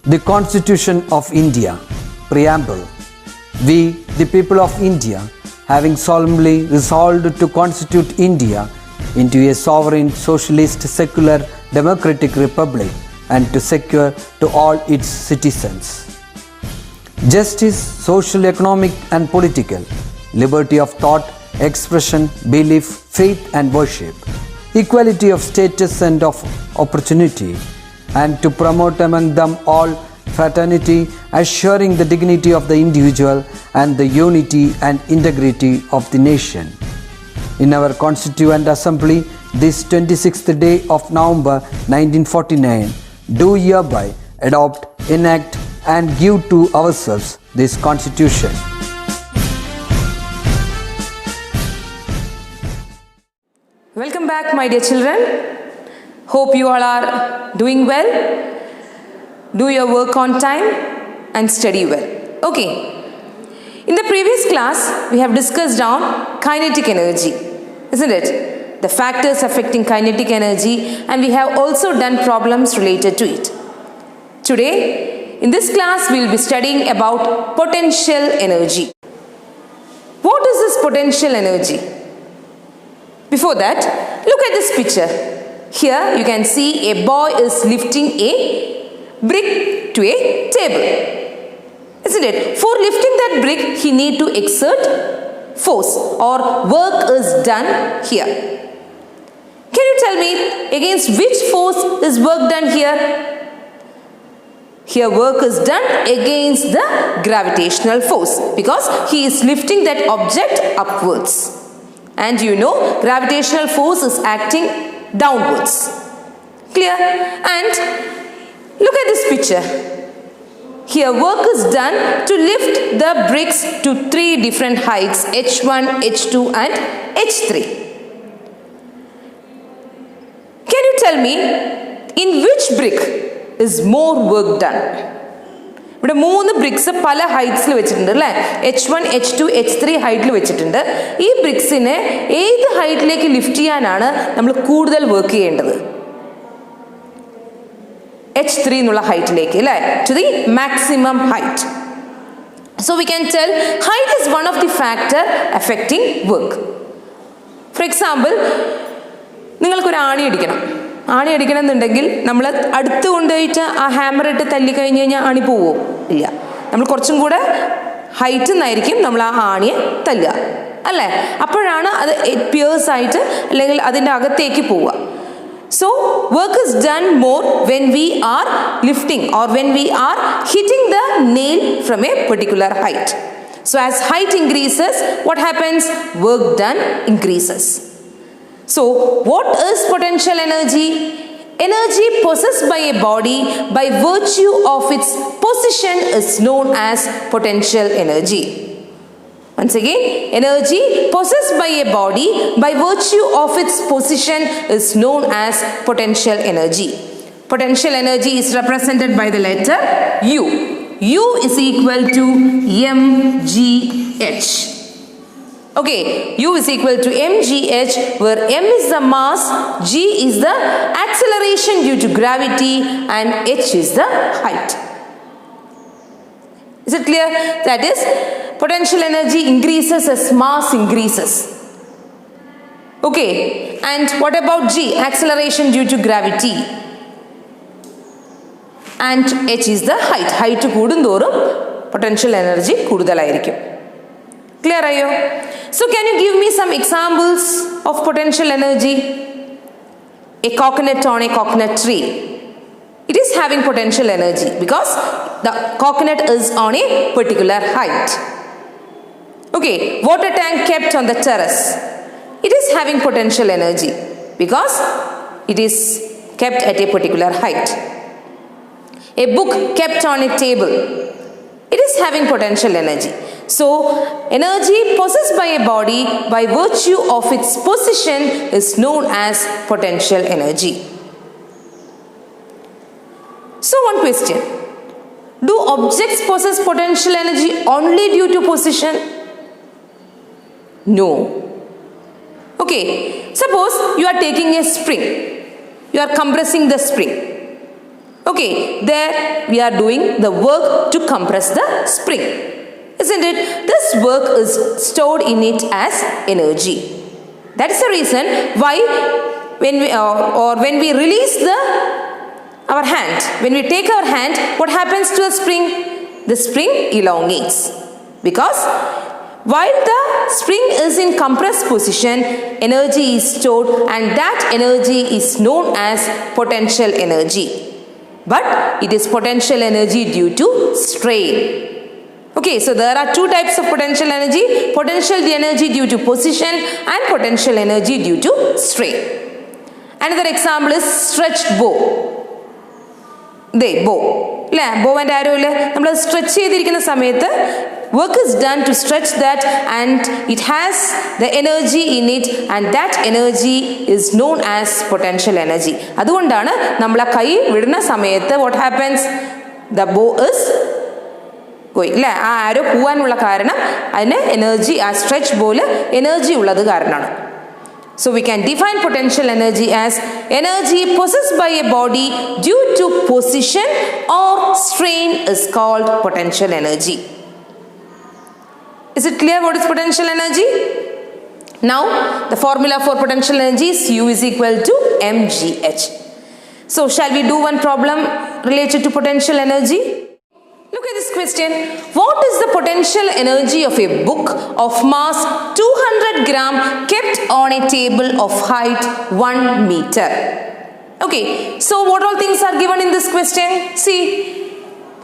The Constitution of India, Preamble. We, the people of India, having solemnly resolved to constitute India into a sovereign, socialist, secular, democratic republic and to secure to all its citizens justice, social, economic and political, liberty of thought, expression, belief, faith and worship, equality of status and of opportunity, and to promote among them all fraternity, assuring the dignity of the individual and the unity and integrity of the nation. In our Constituent Assembly, this 26th day of November 1949, do hereby adopt, enact and give to ourselves this Constitution. Welcome back, my dear children. Hope you all are doing well. Do your work on time and study well. Okay. In the previous class, we have discussed on kinetic energy, isn't it? The factors affecting kinetic energy, and we have also done problems related to it. Today, in this class, we will be studying about potential energy. What is this potential energy? Before that, look at this picture. Here you can see a boy is lifting a brick to a table. Isn't it? For lifting that brick, he need to exert force or work is done here. Can you tell me against which force is work done here? Here work is done against the gravitational force because he is lifting that object upwards. And you know gravitational force is acting downwards. Clear? And look at this picture. Here work is done to lift the bricks to three different heights, H1, H2 and H3. Can you tell me in which brick is more work done? ഇവിടെ മൂന്ന് BRICS പല ഹൈറ്റ്സിൽ വെച്ചിട്ടുണ്ട് അല്ലേ? H1, H2, H3 ഹൈറ്റിൽ വെച്ചിട്ടുണ്ട്. ഈ ബ്രിക്സിനെ ഏത് ഹൈറ്റിലേക്ക് lift ചെയ്യാനാണ് നമ്മൾ കൂടുതൽ വർക്ക് ചെയ്യേണ്ടത്? H3 എന്നുള്ള ഹൈറ്റിലേക്ക് അല്ലേ? To the maximum height. So we can tell height is one of the factor affecting work. For example, നിങ്ങൾക്കൊരു ആണി അടിക്കണം. ആണി അടിക്കണം എന്നുണ്ടെങ്കിൽ നമ്മൾ അടുത്ത് കൊണ്ടുപോയിട്ട് ആ ഹാമർ ഇട്ട് തല്ലി കഴിഞ്ഞ് കഴിഞ്ഞാൽ ആണി പോവോ? ഇല്ല. നമ്മൾ കുറച്ചും കൂടെ ഹൈറ്റ് നിന്നായിരിക്കും നമ്മൾ ആ ആണിയെ തല്ലുക അല്ലേ? അപ്പോഴാണ് അത് പിയേഴ്സ് ആയിട്ട് അല്ലെങ്കിൽ അതിൻ്റെ അകത്തേക്ക് പോവുക. So work is done more when we are lifting or when we are hitting the nail from a particular height. So as height increases, what happens? Work done increases. So what is potential energy? Energy possessed by a body by virtue of its position is known as potential energy. Once again, energy possessed by a body by virtue of its position is known as potential energy. Potential energy is represented by the letter U. U is equal to mgh. Okay, U is equal to mgh, where m is the mass, g is the acceleration due to gravity and h is the height. Is it clear? That is, potential energy increases as mass increases. Okay, and what about g? Acceleration due to gravity. And h is the height. Height കൂടുന്തോറും potential energy കൂടുതലായിരിക്കും. Clear ആയോ? So can you give me some examples of potential energy? A coconut on a coconut tree. It is having potential energy because the coconut is on a particular height. Okay, water tank kept on the terrace. It is having potential energy because it is kept at a particular height. A book kept on a table. It is having potential energy. So, energy possessed by a body by virtue of its position is known as potential energy. So, one question. Do objects possess potential energy only due to position? No. Okay, suppose you are taking a spring. You are compressing the spring. Okay, there we are doing the work to compress the spring. Isn't it? This work is stored in it as energy. That is the reason why when we release our hand, when we take our hand, what happens to the spring? The spring elongates. Because while the spring is in compressed position, energy is stored and that energy is known as potential energy. But it is potential energy due to strain. Okay, so there are two types of potential energy. Potential energy due to position and potential energy due to strain. Another example is stretched bow. Bow. Bow and arrow. We stretch the work is done to stretch that and it has the energy in it and that energy is known as potential energy. അതുകൊണ്ടാണ് നമ്മൾ ആ കൈ വിടുന്ന സമയത്ത് what happens? The bow is going. ആ ആരോ പോവാനുള്ള കാരണം അതിന് എനർജി ആ സ്ട്രെച്ച് ബോൾ എനർജി ഉള്ളത് കാരണമാണ്. So we can define potential energy as energy possessed by a body due to position or strain is called potential energy. Is it clear what is potential energy? Now the formula for potential energy is U is equal to mgh. So shall we do one problem related to potential energy? Look at this question. What is the potential energy of a book of mass 200 gram kept on a table of height 1 meter? Okay, so what all things are given in this question? See,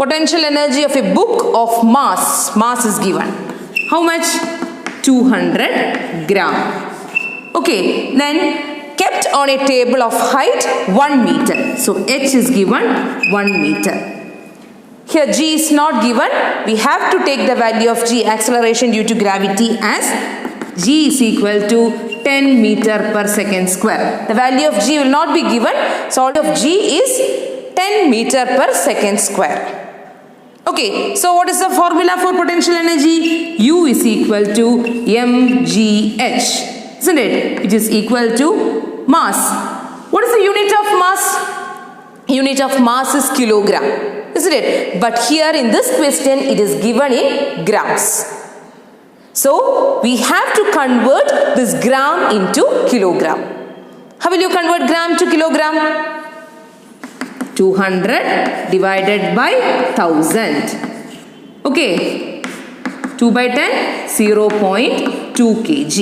potential energy of a book of mass is given. How much? 200 gram. Okay, then kept on a table of height 1 meter. So h is given 1 meter. Here g is not given. We have to take the value of g, acceleration due to gravity, as g is equal to 10 meter per second square. The value of g will not be given. So out of g is 10 meter per second square. Okay, so what is the formula for potential energy? U is equal to mgh. Isn't it? It is equal to mass. What is the unit of mass? Unit of mass is kilogram. Isn't it? But here in this question it is given in grams. So we have to convert this gram into kilogram. How will you convert gram to kilogram? 200 divided by 1000. Okay. 2 by 10, 0.2 kg.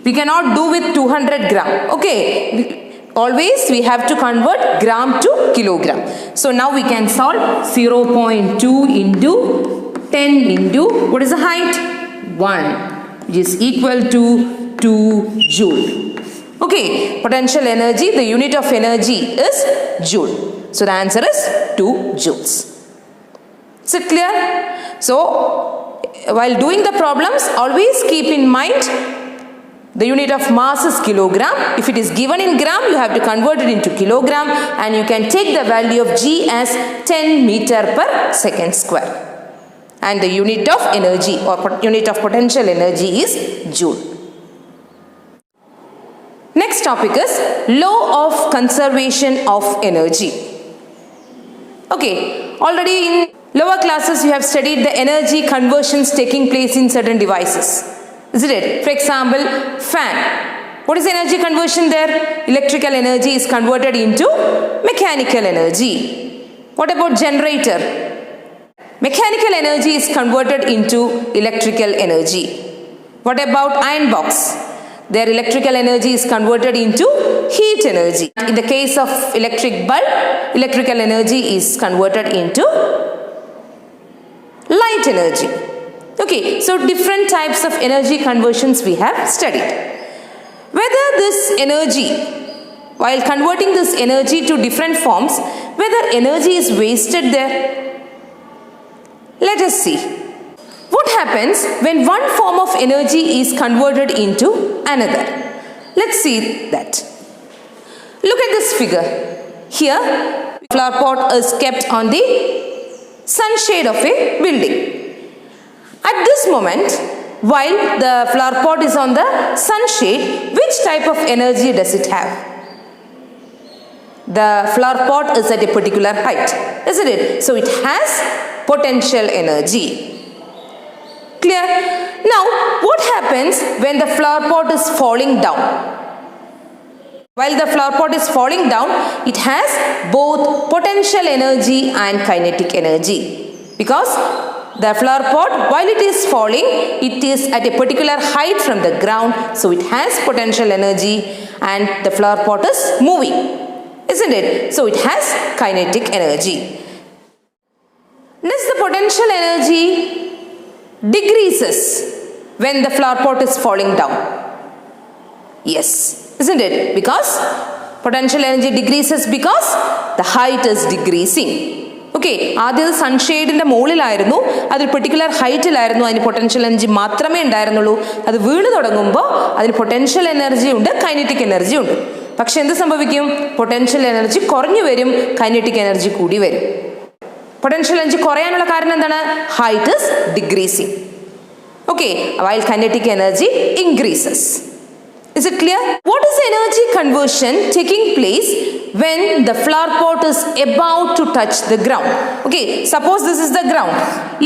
We cannot do with 200 gram. Okay. Always we have to convert gram to kilogram. So now we can solve 0.2 into 10 into what is the height? 1, which is equal to 2 joule. Okay, potential energy, the unit of energy is joule. So the answer is 2 joules. Is it clear? So while doing the problems, always keep in mind the unit of mass is kilogram. If it is given in gram, you have to convert it into kilogram and you can take the value of g as 10 meter per second square. And the unit of energy or unit of potential energy is joule. Next topic is law of conservation of energy. Okay, already in lower classes you have studied the energy conversions taking place in certain devices. Isn't it? For example, fan. What is energy conversion there? Electrical energy is converted into mechanical energy. What about generator? Mechanical energy is converted into electrical energy. What about iron box? Their electrical energy is converted into heat energy. In the case of electric bulb, electrical energy is converted into light energy. Okay, so different types of energy conversions we have studied. Whether this energy, while converting this energy to different forms, whether energy is wasted there. Let us see. What happens when one form of energy is converted into another? Let's see that. Look at this figure. Here, flower pot is kept on the sunshade of a building. At this moment, while the flower pot is on the sunshade, which type of energy does it have? The flower pot is at a particular height, isn't it? So it has potential energy. Clear? Now, what happens when the flower pot is falling down? While the flower pot is falling down, it has both potential energy and kinetic energy. Because the flower pot, while it is falling, it is at a particular height from the ground, so it has potential energy, and the flower pot is moving, isn't it? So it has kinetic energy. Next, the potential energy decreases when the flower pot is falling down. Yes, isn't it? Because potential energy decreases because the height is decreasing. Okay, ആദ്യം അത് സൺഷെയ്ഡിൻ്റെ മുകളിലായിരുന്നു, അതൊരു particular ഹൈറ്റിലായിരുന്നു, അതിന് potential energy മാത്രമേ ഉണ്ടായിരുന്നുള്ളൂ. അത് വീണ് തുടങ്ങുമ്പോൾ അതിന് പൊട്ടൻഷ്യൽ എനർജി ഉണ്ട്, കൈനറ്റിക് എനർജി ഉണ്ട്. പക്ഷെ എന്ത് സംഭവിക്കും? പൊട്ടൻഷ്യൽ എനർജി കുറഞ്ഞു വരും, കൈനറ്റിക് എനർജി കൂടി വരും. പൊട്ടൻഷ്യൽ എനർജി കുറയാനുള്ള കാരണം എന്താണ്? Height is decreasing. Okay, while kinetic energy increases. Is it clear? What is the energy conversion taking place when the flower pot is about to touch the ground? Okay, suppose this is the ground.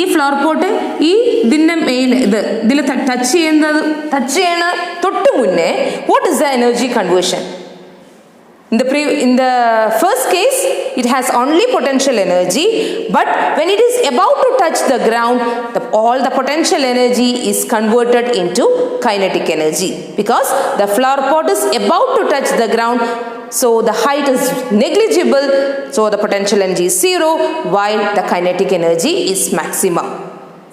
ഈ flower pot ഈ ഇതിൻ്റെ മേൽ ഇതിൽ touch ചെയ്യണ തൊട്ട് മുന്നേ what is the energy conversion? In the first case, it has only potential energy, but when it is about to touch the ground, all the potential energy is converted into kinetic energy, because the flower pot is about to touch the ground, so the height is negligible, so the potential energy is zero, while the kinetic energy is maximum.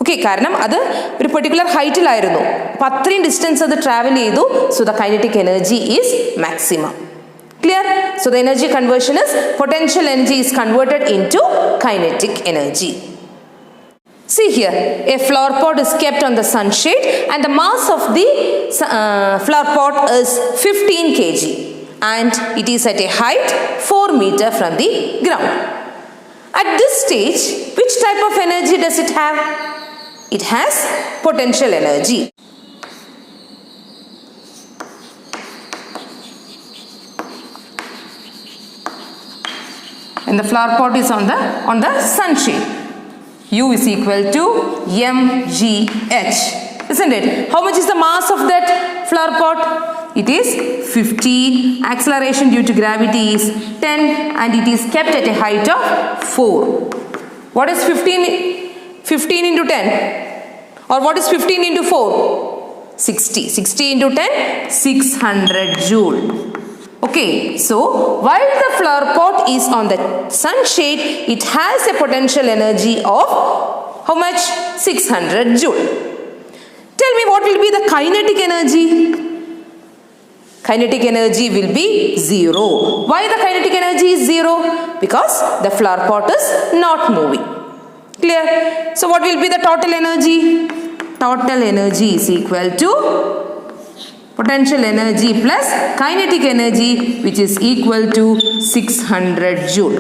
Okay, കാരണം അത് ഒരു particular ഹൈറ്റിലായിരുന്നു, അപ്പോൾ അത്രയും distance അത് travel ചെയ്തു, so the kinetic energy is maximum. Clear? So the energy conversion is potential energy is converted into kinetic energy. See here, a flower pot is kept on the sunshade and the mass of the flower pot is 15 kg and it is at a height 4 meter from the ground. At this stage, which type of energy does it have? It has potential energy. And the flower pot is on the sunshade. U is equal to mgh, isn't it? How much is the mass of that flower pot? It is 15. Acceleration due to gravity is 10 and it is kept at a height of 4. What is 15 into 10? Or what is 15 into 4? 60. 60 into 10, 600 joule. Okay, so while the flower pot is on the sunshade, it has a potential energy of how much? 600 joule. Tell me, what will be the kinetic energy? Kinetic energy will be 0. Why the kinetic energy is 0? Because the flower pot is not moving. Clear? So what will be the total energy? Total energy is equal to potential energy plus kinetic energy, which is equal to 600 joule.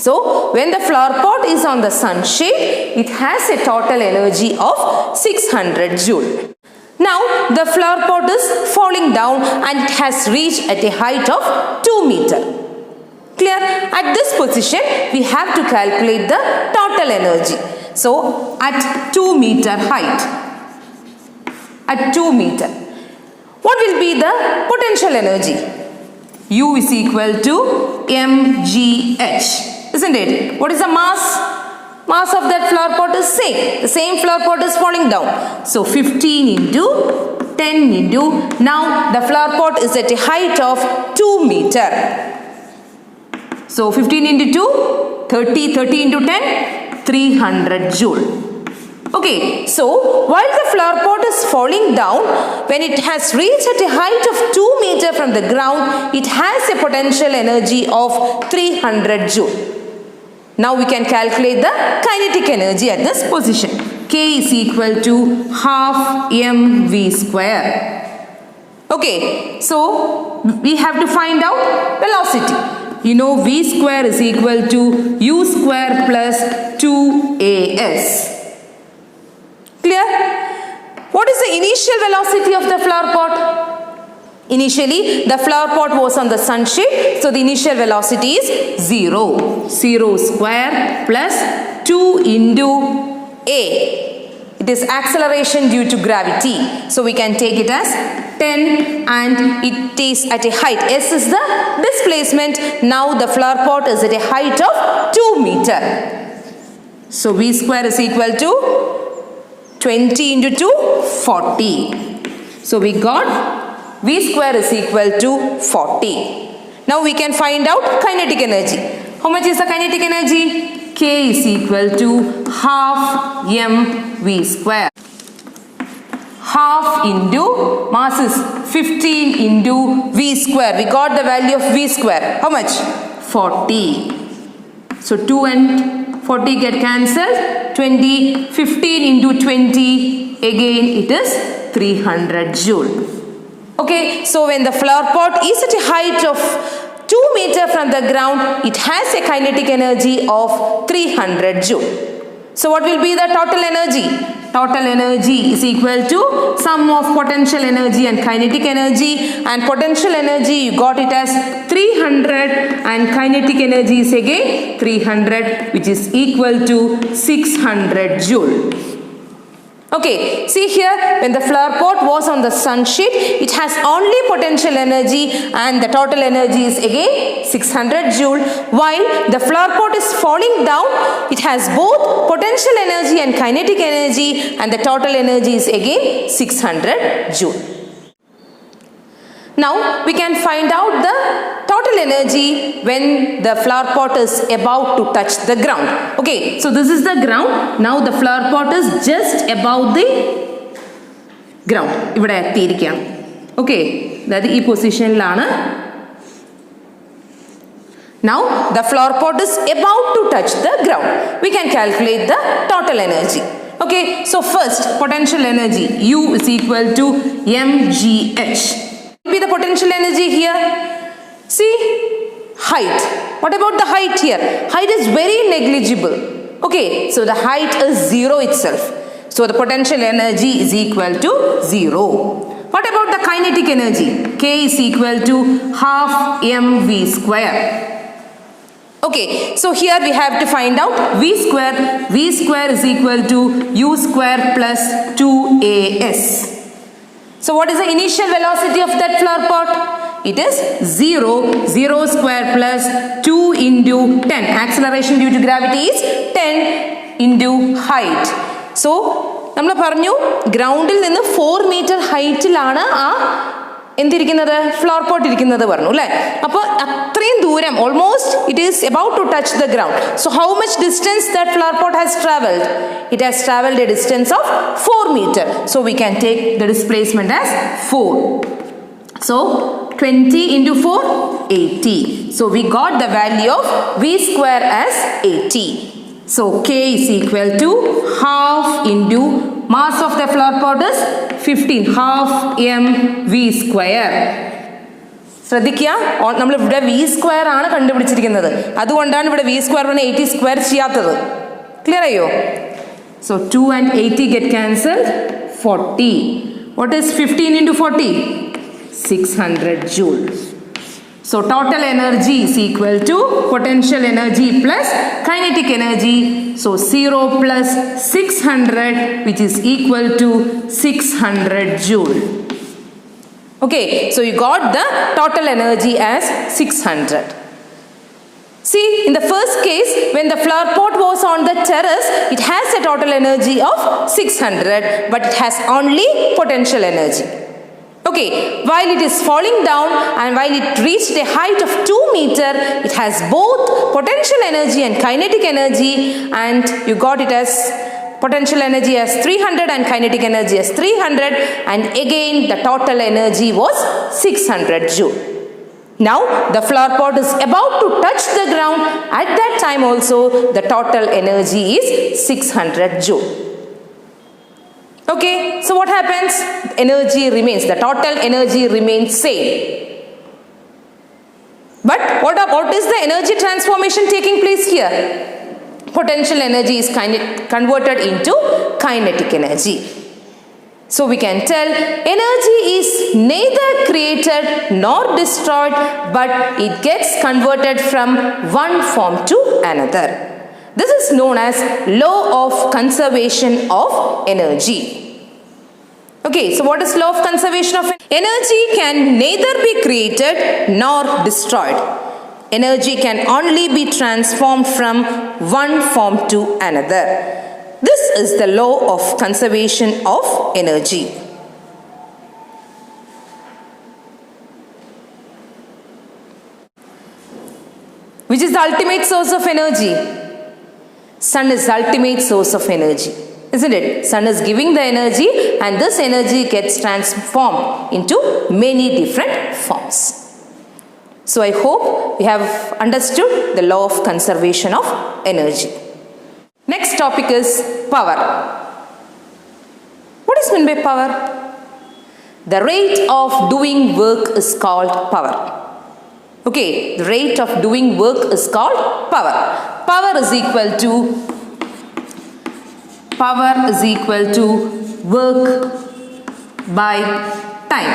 So when the flower pot is on the sunshade, it has a total energy of 600 joule. Now the flower pot is falling down and it has reached at a height of 2 meter. Clear? At this position, we have to calculate the total energy. So at 2 meter height, at 2 meter, what will be the potential energy? U is equal to mgh, isn't it? What is the mass? Mass of that flower pot is same. The same flower pot is falling down. So 15 into 10 into, now the flower pot is at a height of 2 meter. So 15 into 2, 30, 30 into 10, 300 joule. Okay, so while the flower pot is falling down, when it has reached at a height of 2 meter from the ground, it has a potential energy of 300 joule. Now we can calculate the kinetic energy at this position. K is equal to half mv square. Okay, so we have to find out velocity. You know, v square is equal to u square plus 2as. Clear? What is the initial velocity of the flower pot? Initially, the flower pot was on the sun shade, so the initial velocity is 0. 0 square plus 2 into A. It is acceleration due to gravity. So we can take it as 10 and it is at a height. S is the displacement. Now the flower pot is at a height of 2 meter. So V square is equal to 20 into 2, 40. So we got V square is equal to 40. Now we can find out kinetic energy. How much is the kinetic energy? K is equal to half mv square. Half into mass is 15 into v square. We got the value of v square. How much? 40. So 2 and 40 get cancelled. 20. 15 into 20. Again it is 300 joule. Okay, so when the flower pot is at a height of 2 meters from the ground, it has a kinetic energy of 300 joule. So what will be the total energy? Total energy is equal to sum of potential energy and kinetic energy, and potential energy you got it as 300 and kinetic energy is again 300, which is equal to 600 joule. Okay, see here, when the flower pot was on the sun shade, it has only potential energy and the total energy is again 600 joule. While the flower pot is falling down, it has both potential energy and kinetic energy, and the total energy is again 600 joule. Now we can find out the total energy when the flower pot is about to touch the ground. Okay, so this is the ground. Now the flower pot is just above the ground. ഇവിടെ എത്തിയിരിക്കുകയാണ്. Okay, that ഈ പൊസിഷനിലാണ്. Now the flower pot is about to touch the ground. We can calculate the total energy. Okay, so first potential energy U is equal to mgh. Be the potential energy here. See, height. What about the height here? Height is very negligible. Okay, so the height is 0 itself. So the potential energy is equal to 0. What about the kinetic energy? K is equal to half mv square. Okay, so here we have to find out V square. V square is equal to U square plus 2as. So what is the initial velocity of that flower pot? It is 0. 0 square plus 2 into 10. Acceleration due to gravity is 10 into height. So, നമ്മൾ പറഞ്ഞു ഗ്രൗണ്ടിൽ നിന്ന് 4 metre ഹൈറ്റിലാണ് ആ എന്തിരിക്കുന്നത് flower pot ഇരിക്കുന്നത് പറഞ്ഞു അല്ലേ. അപ്പോൾ അത്രയും ദൂരം almost it is about to touch the ground. So how much distance that flower pot has travelled? It has traveled a distance of 4 meters. So we can take the displacement as 4. So 20 into 4, 80. So we got the value of V square as 80. So K is equal to half into mass of the flower pot is 15. Half mv square. ശ്രദ്ധിക്കുക, നമ്മൾ ഇവിടെ V square ആണ് കണ്ടുപിടിച്ചിരിക്കുന്നത്. അതുകൊണ്ടാണ് ഇവിടെ V square 80 square ചെയ്യാത്തത്. Clear ആയോ? So 2 and 80 get cancelled. 40. What is 15 into 40? 600 joule. So total energy is equal to potential energy plus kinetic energy. So 0 plus 600, which is equal to 600 joule. Okay, so you got the total energy as 600. See, in the first case, when the flower pot was on the terrace, it has a total energy of 600, but it has only potential energy. Okay, while it is falling down and while it reached a height of 2 meters, it has both potential energy and kinetic energy, and you got it as potential energy as 300 and kinetic energy as 300, and again the total energy was 600 joule. Now the flower pot is about to touch the ground. At that time also the total energy is 600 joule. Okay, so what happens? Energy remains, the total energy remains same. But what is the energy transformation taking place here? Potential energy is converted into kinetic energy. So we can tell energy is neither created nor destroyed, but it gets converted from one form to another. This is known as law of conservation of energy. Okay, so what is law of conservation of energy? Can neither be created nor destroyed. Energy can only be transformed from one form to another. This is the law of conservation of energy. Which is the ultimate source of energy? Sun is the ultimate source of energy, isn't it? Sun is giving the energy, and this energy gets transformed into many different forms. So I hope we have understood the law of conservation of energy. Next topic is power. What is meant by power? The rate of doing work is called power. Okay, the rate of doing work is called power. Power is equal to work by time.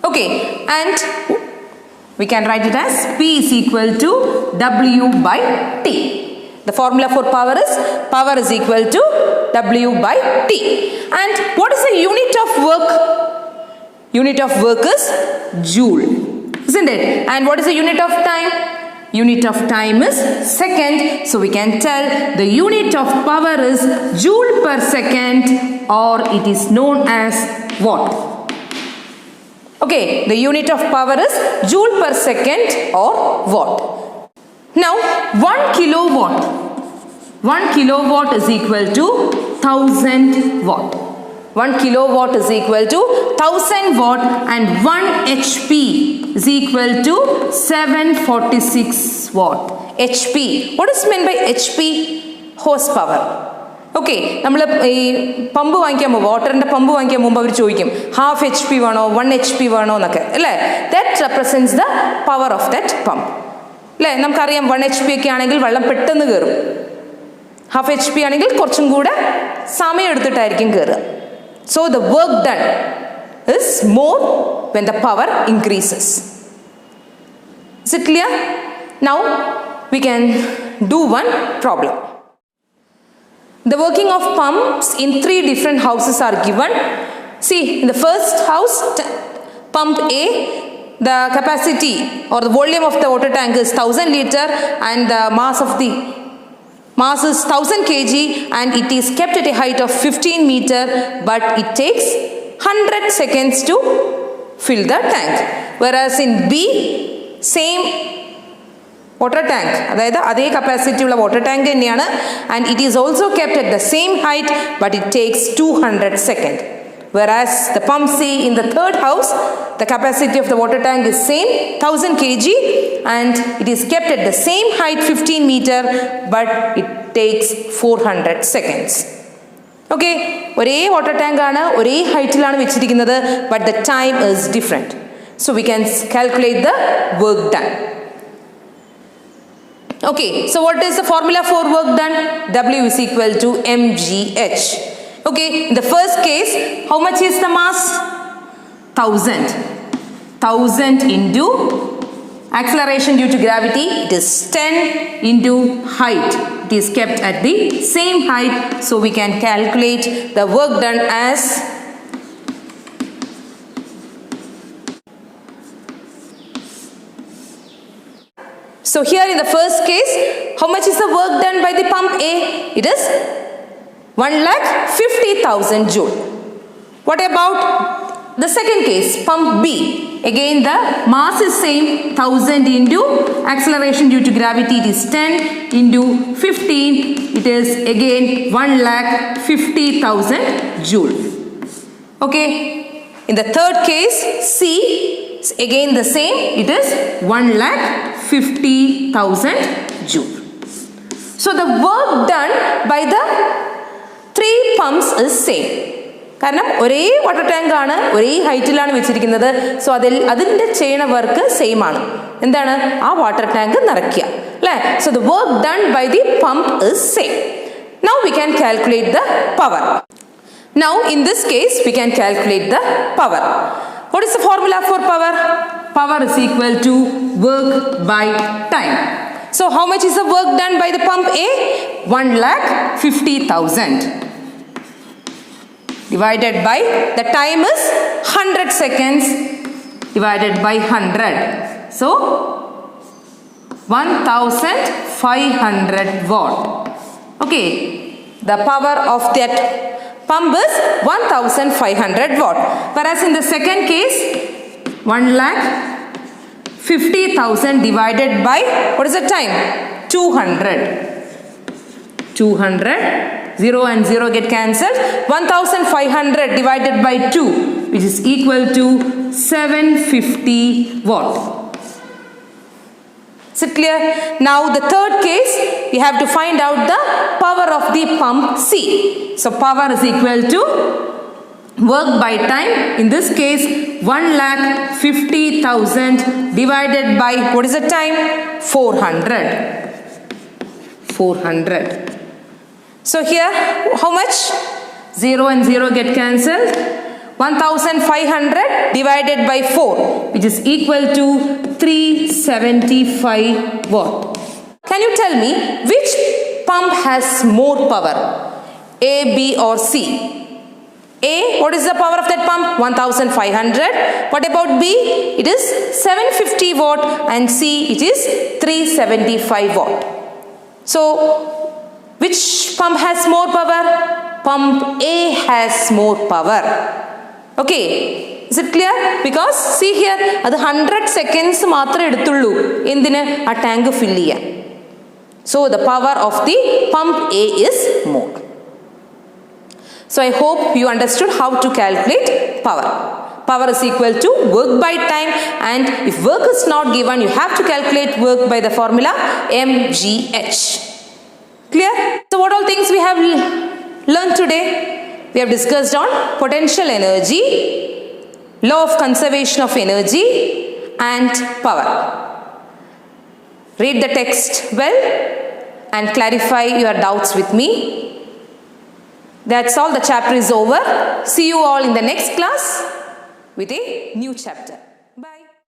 Okay, and we can write it as P is equal to W by T. The formula for power is equal to W by T. And what is the unit of work? Unit of work is joule, isn't it? And what is the unit of time? Unit of time is second. So we can tell the unit of power is joule per second, or it is known as watt. Okay, the unit of power is joule per second or watt. Now, 1 kilowatt is equal to 1000 watt. 1 kilowatt is equal to 1000 watt, and 1 HP is equal to 746 watt. HP. What is meant by HP? Horsepower. Okay, നമ്മൾ ഈ pump വാങ്ങിക്കാൻ പോകും, വാട്ടറിൻ്റെ pump വാങ്ങിക്കാൻ പോകുമ്പോൾ അവർ ചോദിക്കും half HP വേണോ, 1 HP വേണോ എന്നൊക്കെ അല്ലേ. That represents the power of that pump അല്ലേ. നമുക്കറിയാം 1 HP ഒക്കെ ആണെങ്കിൽ വെള്ളം പെട്ടെന്ന് കയറും, ഹാഫ് HP ആണെങ്കിൽ കുറച്ചും കൂടെ സമയം എടുത്തിട്ടായിരിക്കും കയറുക. So the work done is more when the power increases. Is it clear? Now we can do one problem. The working of pumps in 3 different houses are given. See, in the first house, pump A, the capacity or the volume of the water tank is 1000 liter, and the mass is 1000 kg, and it is kept at a height of 15 meter, but it takes 100 seconds to fill the tank. Whereas in B, same water tank, അതായത് അതേ capacity ഉള്ള water tank തന്നെയാണ്, and it is also kept at the same height, but it takes 200 seconds. Whereas the pump C in the third house, the capacity of the water tank is same 1000 kg, and it is kept at the same height 15 meter, but it takes 400 seconds. Okay, ഒരേ water tank ആണ്, ഒരേ ഹൈറ്റിലാണ് വെച്ചിരിക്കുന്നത്, but the time is different. So we can calculate the work done. Okay, so what is the formula for work done? W is equal to mgh. Okay, in the first case, how much is the mass? 1000 into acceleration due to gravity, it is 10 into height. It is kept at the same height, so we can calculate the work done as so here in the first case, how much is the work done by the pump A? It is 1,50,000 joule. What about the second case, pump B? Again the mass is same, 1000 into acceleration due to gravity, it is 10 into 15, it is again 1,50,000 joule. Okay, in the third case, C, again the same, it is 1,50,000 joule. So the work done by the 3 pumps is same. കാരണം ഒരേ water tank ആണ്, ഒരേ ഹൈറ്റിലാണ് വെച്ചിരിക്കുന്നത്. So അതിൻ്റെ ചെയ്യണ work same ആണ്. എന്താണ്? ആ വാട്ടർ ടാങ്ക് നിറയ്ക്കുക അല്ലേ. So the work done by the pump is same. Now we can calculate the power. Now in this case we can calculate the power. What is the formula for power? Power is equal to work by time. So how much is the work done by the pump A? 1,50,000 divided by the time is 100 seconds divided by 100. So 1,500 watt. Okay, the power of that pump is 1,500 watt. Whereas in the second case, 1,50,000 divided by, what is the time? 200. 200. 0 and 0 get cancelled. 1,500 divided by 2, which is equal to 750 watt. Is it clear? Now the third case, we have to find out the power of the pump C. So power is equal to work by time. In this case, 1,50,000 divided by, what is the time? 400. 400. So here, how much? 0 and 0 get cancelled. 1,500 divided by 4, which is equal to 375 watt. Can you tell me which pump has more power? A, B or C? A, what is the power of that pump? 1,500. What about B? It is 750 watt, and C, it is 375 watt. So which pump has more power? Pump A has more power. Okay, is it clear? Because see here, അത് 100 seconds മാത്രമേ എടുത്തുള്ളൂ എന്തിന് ആ tank ഫിൽ ചെയ്യാൻ. So the power of the pump A is more. So I hope you understood how to calculate power. Power is equal to work by time, and if work is not given, you have to calculate work by the formula mgh. Clear? So what all things we have learned today? We have discussed on potential energy, law of conservation of energy, and power. Read the text well and clarify your doubts with me. That's all. The chapter is over. See you all in the next class with a new chapter.